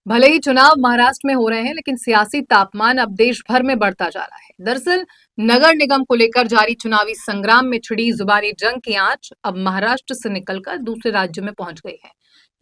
भले ही चुनाव महाराष्ट्र में हो रहे हैं, लेकिन सियासी तापमान अब देश भर में बढ़ता जा रहा है। दरअसल नगर निगम को लेकर जारी चुनावी संग्राम में छिड़ी जुबानी जंग की आंच अब महाराष्ट्र से निकलकर दूसरे राज्यों में पहुंच गई है,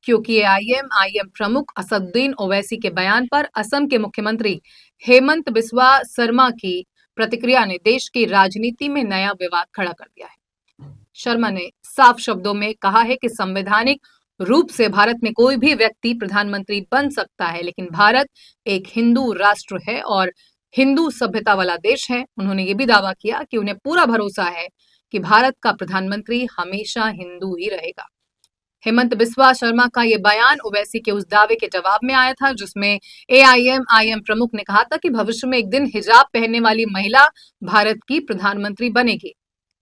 क्योंकि एआईएम प्रमुख असदुद्दीन ओवैसी के बयान पर असम के मुख्यमंत्री हेमंत बिस्वा शर्मा की प्रतिक्रिया ने देश की राजनीति में नया विवाद खड़ा कर दिया है। शर्मा ने साफ शब्दों में कहा है कि संवैधानिक रूप से भारत में कोई भी व्यक्ति प्रधानमंत्री बन सकता है, लेकिन भारत एक हिंदू राष्ट्र है और हिंदू सभ्यता वाला देश है। उन्होंने ये भी दावा किया कि उन्हें पूरा भरोसा है कि भारत का प्रधानमंत्री हमेशा हिंदू ही रहेगा। हेमंत बिस्वा शर्मा का ये बयान ओवैसी के उस दावे के जवाब में आया था जिसमें एआईएम प्रमुख ने कहा था कि भविष्य में एक दिन हिजाब पहनने वाली महिला भारत की प्रधानमंत्री बनेगी।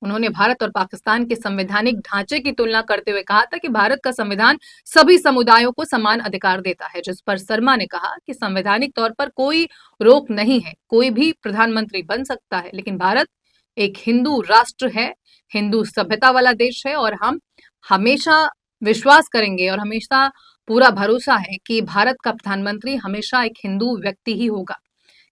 उन्होंने भारत और पाकिस्तान के संवैधानिक ढांचे की तुलना करते हुए कहा था कि भारत का संविधान सभी समुदायों को समान अधिकार देता है, जिस पर शर्मा ने कहा कि संवैधानिक तौर पर कोई रोक नहीं है, कोई भी प्रधानमंत्री बन सकता है, लेकिन भारत एक हिंदू राष्ट्र है, हिंदू सभ्यता वाला देश है और हम हमेशा विश्वास करेंगे और हमेशा पूरा भरोसा है कि भारत का प्रधानमंत्री हमेशा एक हिंदू व्यक्ति ही होगा।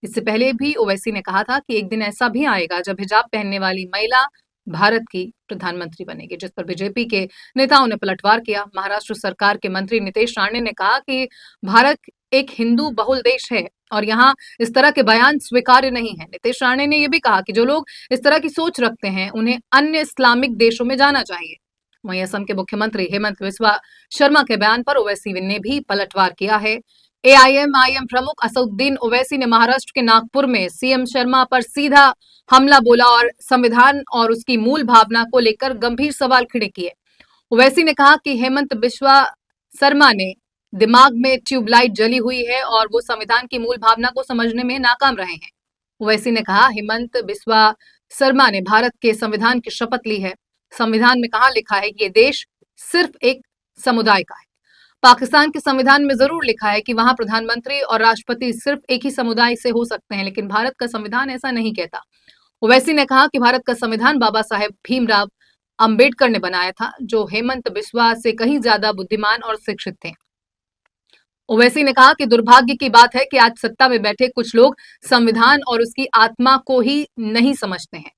इससे पहले भी ओवैसी ने कहा था कि एक दिन ऐसा भी आएगा जब हिजाब पहनने वाली महिला भारत की प्रधानमंत्री बनेगी, जिस पर बीजेपी के नेताओं ने पलटवार किया। महाराष्ट्र सरकार के मंत्री नीतीश राणे ने कहा कि भारत एक हिंदू बहुल देश है और यहाँ इस तरह के बयान स्वीकार्य नहीं है। नीतीश राणे ने यह भी कहा कि जो लोग इस तरह की सोच रखते हैं उन्हें अन्य इस्लामिक देशों में जाना चाहिए। वहीं असम के मुख्यमंत्री हेमंत बिस्वा शर्मा के बयान पर ओवैसी ने भी पलटवार किया है। एआईएम प्रमुख असदुद्दीन ओवैसी ने महाराष्ट्र के नागपुर में सीएम शर्मा पर सीधा हमला बोला और संविधान और उसकी मूल भावना को लेकर गंभीर सवाल खड़े किए। ओवैसी ने कहा कि हेमंत बिस्वा शर्मा ने दिमाग में ट्यूबलाइट जली हुई है और वो संविधान की मूल भावना को समझने में नाकाम रहे हैं। ओवैसी ने कहा, हेमंत बिस्वा शर्मा ने भारत के संविधान की शपथ ली है। संविधान में कहाँ लिखा है कि ये देश सिर्फ एक समुदाय का है? पाकिस्तान के संविधान में जरूर लिखा है कि वहां प्रधानमंत्री और राष्ट्रपति सिर्फ एक ही समुदाय से हो सकते हैं, लेकिन भारत का संविधान ऐसा नहीं कहता। ओवैसी ने कहा कि भारत का संविधान बाबा साहेब भीमराव अंबेडकर ने बनाया था, जो हेमंत बिस्वा से कहीं ज्यादा बुद्धिमान और शिक्षित थे। ओवैसी ने कहा कि दुर्भाग्य की बात है कि आज सत्ता में बैठे कुछ लोग संविधान और उसकी आत्मा को ही नहीं समझते हैं।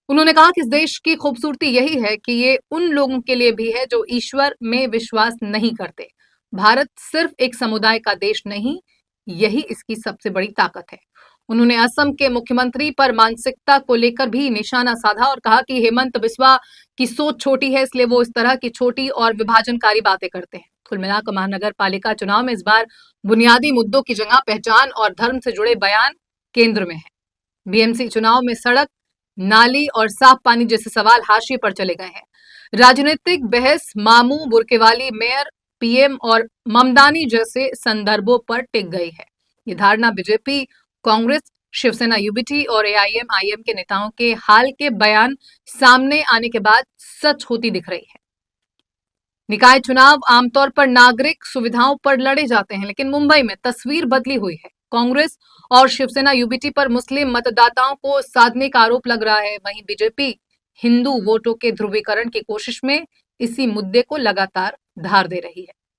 उन्होंने कहा कि इस देश की खूबसूरती यही है कि ये उन लोगों के लिए भी है जो ईश्वर में विश्वास नहीं करते। भारत सिर्फ एक समुदाय का देश नहीं, यही इसकी सबसे बड़ी ताकत है। उन्होंने असम के मुख्यमंत्री पर मानसिकता को लेकर भी निशाना साधा और कहा कि हेमंत बिस्वा की सोच छोटी है, इसलिए वो इस तरह की छोटी और विभाजनकारी बातें करते हैं। कुल मिलाकर महानगर पालिका चुनाव में इस बार बुनियादी मुद्दों की जगह पहचान और धर्म से जुड़े बयान केंद्र में है। बीएमसी चुनाव में सड़क, नाली और साफ पानी जैसे सवाल हाशिए पर चले गए हैं। राजनीतिक बहस मामू, बुरकेवाली, मेयर, पीएम और ममदानी जैसे संदर्भों पर टिक गई है। ये धारणा बीजेपी, कांग्रेस, शिवसेना यूबीटी और एआईएम के नेताओं के हाल के बयान सामने आने के बाद सच होती दिख रही है। निकाय चुनाव आमतौर पर नागरिक सुविधाओं पर लड़े जाते हैं, लेकिन मुंबई में तस्वीर बदली हुई है। कांग्रेस और शिवसेना यूबीटी पर मुस्लिम मतदाताओं को साधने का आरोप लग रहा है। वहीं बीजेपी हिंदू वोटों के ध्रुवीकरण की कोशिश में इसी मुद्दे को लगातार धार दे रही है।